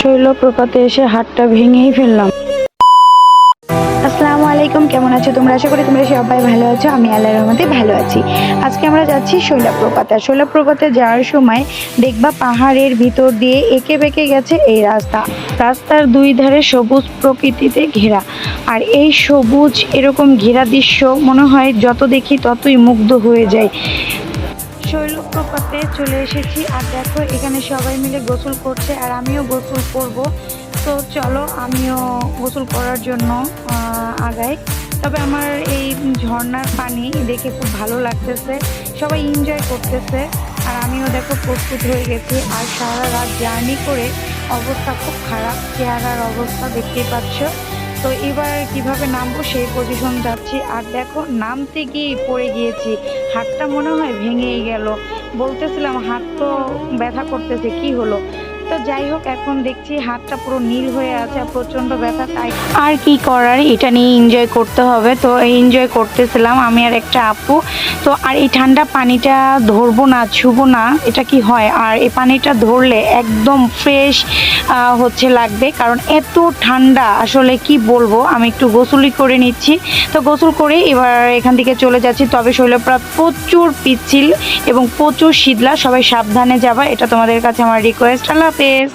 শৈলপ্রপাতে এসে হাতটা ভেঙেই ফেললাম। আসসালামু আলাইকুম, কেমন আছো তোমরা? আশা করি তোমরা সবাই ভালো আছো। আমি আল্লাহর রহমতে ভালো আছি। আজকে আমরা যাচ্ছি শৈলপ্রপাতে। শৈলপ্রপাতে যাওয়ার সময় দেখবা পাহাড়ের ভিতর দিয়ে এঁকে বেঁকে গেছে এই রাস্তার দুই ধারে সবুজ প্রকৃতিতে ঘেরা। আর এই সবুজ এরকম ঘেরা দৃশ্য মনে হয় যত দেখি ততই মুগ্ধ হয়ে যায়। শৈলপ্রপাতে চলে এসেছি আর দেখো এখানে সবাই মিলে গোসল করছে আর আমিও গোসল করব। তো চলো আমিও গোসল করার জন্য আগাই। তবে আমার এই ঝর্ণার পানি দেখে খুব ভালো লাগতেছে, সবাই এনজয় করতেছে আর আমিও দেখো প্রস্তুত হয়ে গেছি। আর সারা রাত জার্নি করে অবস্থা খুব খারাপ, চেহারার অবস্থা দেখতেই পাচ্ছ। তো এবার কিভাবে নামবো সেই পজিশন যাচ্ছি আর দেখো নামতে গিয়ে পড়ে গিয়েছি, হাতটা মনে হয় ভেঙেই গেল। বলতেছিলাম হাত তো ব্যথা করতেছে, কি হলো? তো যাই হোক, এখন দেখছি হাতটা পুরো নীল হয়ে আছে, প্রচণ্ড ব্যথা। তাই আর কি করার, এটা নিয়ে এনজয় করতে হবে। তো এনজয় করতেছিলাম আমি আর একটা আপু। তো আর এই ঠান্ডা পানিটা ধরবো না, ছুবো না, এটা কি হয়? আর এই পানিটা ধরলে একদম ফ্রেশ হচ্ছে লাগবে, কারণ এত ঠান্ডা আসলে কি বলবো। আমি একটু গোসলই করে নিচ্ছি। তো গোসল করে এবার এখান থেকে চলে যাচ্ছি। তবে শৈলপ্রপাত প্রচুর পিচ্ছিল এবং প্রচুর শীতলা, সবাই সাবধানে যাবা, এটা তোমাদের কাছে আমার রিকোয়েস্ট। আল্লাহ হাফেজ।